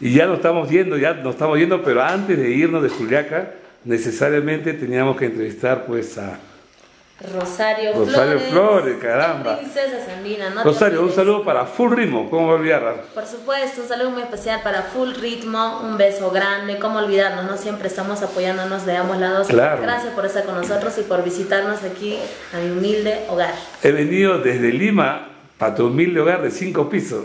Y ya nos estamos yendo, pero antes de irnos de Juliaca, necesariamente teníamos que entrevistar pues a Rosario Flores, caramba. Princesa Sandina, no Rosario, un saludo para Full Ritmo, ¿cómo olvidarla? Por supuesto, un saludo muy especial para Full Ritmo, un beso grande, cómo olvidarnos, ¿no? Siempre estamos apoyándonos de ambos lados. Claro. Gracias por estar con nosotros y por visitarnos aquí a mi humilde hogar. He venido desde Lima para tu humilde hogar de 5 pisos.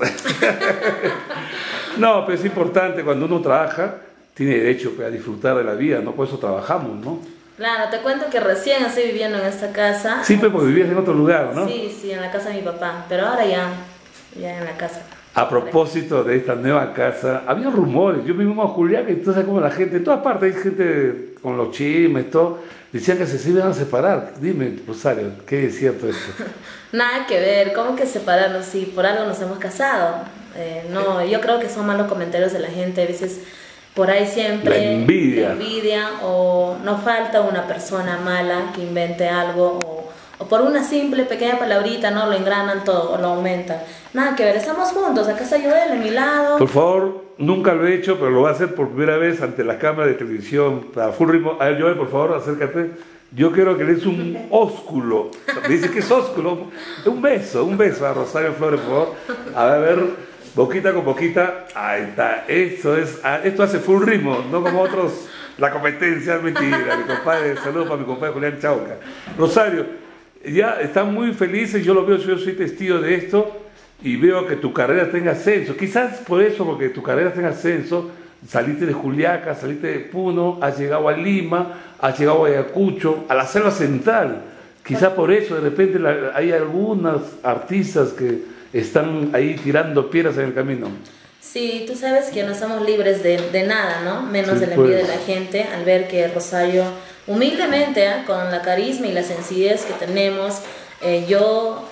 No, pero es importante, cuando uno trabaja, tiene derecho a disfrutar de la vida, ¿no? Por eso trabajamos, ¿no? Claro, te cuento que recién estoy viviendo en esta casa. Sí, pero porque vivías en otro lugar, ¿no? Sí, en la casa de mi papá, pero ahora ya en la casa. A propósito de esta nueva casa, había rumores, yo vivo en Juliaca y tú sabes cómo la gente, en todas partes hay gente con los chismes, todo, decían que se iban a separar. Dime, Rosario, ¿qué es cierto esto? Nada que ver, ¿cómo que separarnos si por algo nos hemos casado? No, yo creo que son malos comentarios de la gente, a veces por ahí siempre la envidia o no falta una persona mala que invente algo o por una simple pequeña palabrita, ¿no? Lo engranan todo o lo aumentan. Nada que ver, estamos juntos, acá está Joel a mi lado. Por favor, nunca lo he hecho, pero lo voy a hacer por primera vez ante la cámara de televisión, para Full Ritmo. A ver, Joel, por favor, acércate. Yo quiero que le des un ósculo. Dice que es ósculo. Un beso a Rosario Flores, por favor. A ver, boquita con boquita. Ahí está. Esto hace Full Ritmo, no como otros. La competencia es mentira. Mi compadre, saludos para mi compadre Julián Chauca. Rosario, ya están muy felices. Yo lo veo, yo soy testigo de esto. Y veo que tu carrera tenga ascenso. Quizás por eso, porque tu carrera tenga ascenso. Saliste de Juliaca, saliste de Puno, has llegado a Lima, has llegado a Ayacucho, a la selva central. Quizá por eso de repente hay algunos artistas que están ahí tirando piedras en el camino. Sí, tú sabes que no estamos libres de nada, ¿no? Menos Sí, de la envidia de la gente, al ver que Rosario, humildemente, con la carisma y la sencillez que tenemos,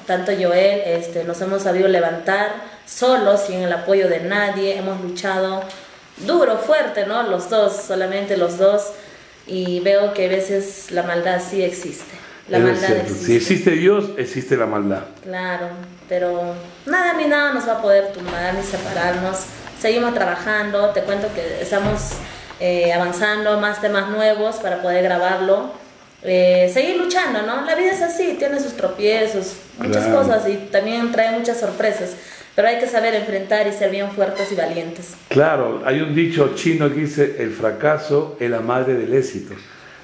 tanto Joel, nos hemos sabido levantar solos, sin el apoyo de nadie, hemos luchado duro, fuerte, ¿no? Los dos, solamente los dos, y veo que a veces la maldad sí existe. La maldad existe. Si existe Dios, existe la maldad. Claro, pero nada ni nada nos va a poder tumbar ni separarnos. Seguimos trabajando, te cuento que estamos avanzando más temas nuevos para poder grabarlo. Seguir luchando, ¿no? La vida es así, tiene sus tropiezos, muchas cosas y también trae muchas sorpresas. Pero hay que saber enfrentar y ser bien fuertes y valientes. Claro, hay un dicho chino que dice, el fracaso es la madre del éxito.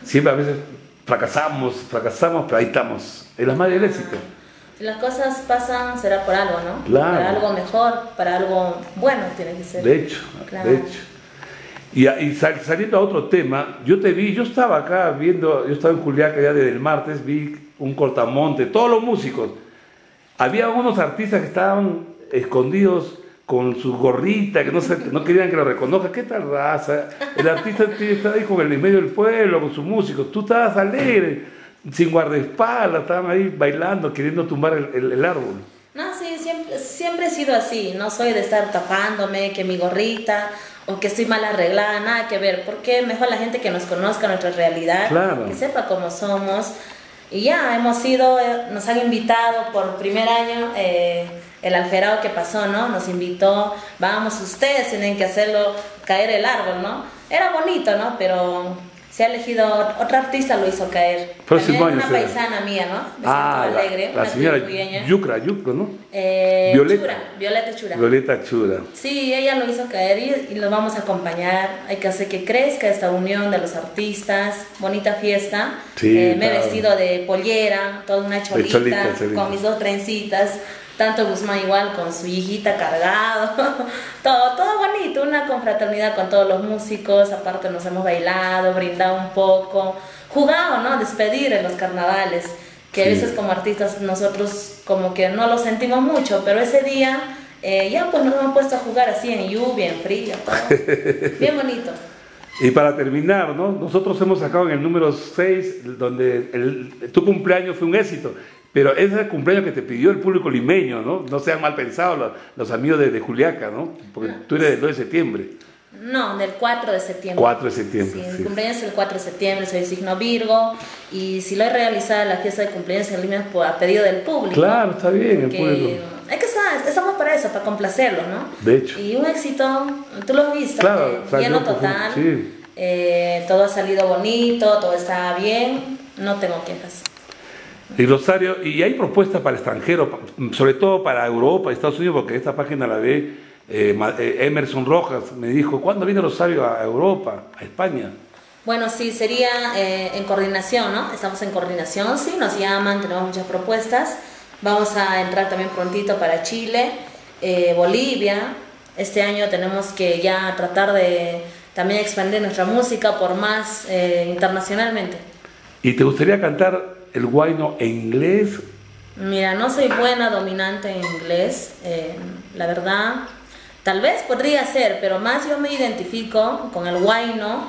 Siempre a veces fracasamos, pero ahí estamos. Es la madre del éxito. Si las cosas pasan, será por algo, ¿no? Claro. Para algo mejor, para algo bueno tiene que ser. De hecho, claro. De hecho. Y saliendo a otro tema, yo estaba acá viendo, yo estaba en Juliaca ya desde el martes, vi un cortamonte, todos los músicos. Había unos artistas que estaban escondidos con su gorrita, que no querían que lo reconozca. ¿Qué tal raza? El artista estaba ahí con el en medio del pueblo, con sus músicos. Tú estabas alegre, sin guardaespaldas, estaban ahí bailando, queriendo tumbar el árbol. No, sí, siempre he sido así. No soy de estar tapándome, que mi gorrita o que estoy mal arreglada, nada que ver. Porque mejor la gente que nos conozca nuestra realidad, claro, que sepa cómo somos. Y ya nos han invitado por primer año. El alferado que pasó, ¿no? Nos invitó, vamos, ustedes tienen que hacerlo caer el árbol, ¿no? Era bonito, ¿no? Pero se ha elegido, otro artista lo hizo caer. Próximo año, una paisana mía, ¿no? Alegre, la señora Yucra, ¿no? Violeta Chura. Violeta Chura. Sí, ella lo hizo caer y lo vamos a acompañar. Hay que hacer que crezca esta unión de los artistas. Bonita fiesta. Sí, me he vestido de pollera, toda una cholita. Con mis 2 trencitas. Tanto Guzmán igual con su hijita cargado, todo bonito, una confraternidad con todos los músicos, aparte nos hemos bailado, brindado un poco, jugado, ¿no? Despedir en los carnavales, que a veces como artistas nosotros como que no lo sentimos mucho, pero ese día ya pues nos hemos puesto a jugar así en lluvia, en frío, todo, bien bonito. Y para terminar, ¿no? Nosotros hemos sacado en el número 6, donde tu cumpleaños fue un éxito. Pero ese cumpleaños que te pidió el público limeño, ¿no? No sean mal pensados los amigos de Juliaca, ¿no? Porque tú eres del 2 de septiembre. No, del 4 de septiembre. 4 de septiembre. Sí, mi cumpleaños es el 4 de septiembre, soy signo Virgo. Y si lo he realizado la fiesta de cumpleaños en Lima, pues a pedido del público. Claro, está bien, el público. Estamos para eso. eso, para complacerlos, ¿no? De hecho. Y un éxito, tú lo has visto, claro, lleno total, sí. Todo ha salido bonito, todo está bien, no tengo quejas. Y Rosario, y hay propuestas para el extranjero, sobre todo para Europa, Estados Unidos, porque esta página la ve Emerson Rojas, me dijo, ¿cuándo viene Rosario a Europa, a España? Bueno, sí, sería en coordinación, ¿no? Estamos en coordinación, sí, nos llaman, tenemos muchas propuestas. Vamos a entrar también prontito para Chile, Bolivia. Este año tenemos que ya tratar de también expandir nuestra música por más internacionalmente. ¿Y te gustaría cantar el huayno en inglés? Mira, no soy buena dominante en inglés, la verdad. Tal vez podría ser, pero más yo me identifico con el huayno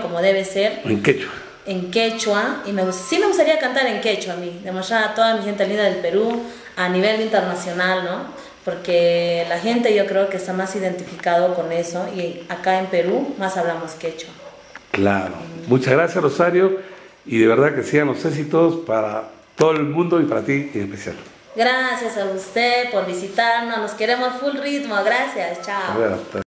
como debe ser. En quechua. En quechua, y sí me gustaría cantar en quechua a mí, demostrar a toda mi gente linda del Perú a nivel internacional, ¿no? Porque la gente yo creo que está más identificado con eso, y acá en Perú más hablamos quechua. Claro. Muchas gracias, Rosario, y de verdad que sean los éxitos para todo el mundo y para ti en especial. Gracias a usted por visitarnos, nos queremos full ritmo, gracias, chao.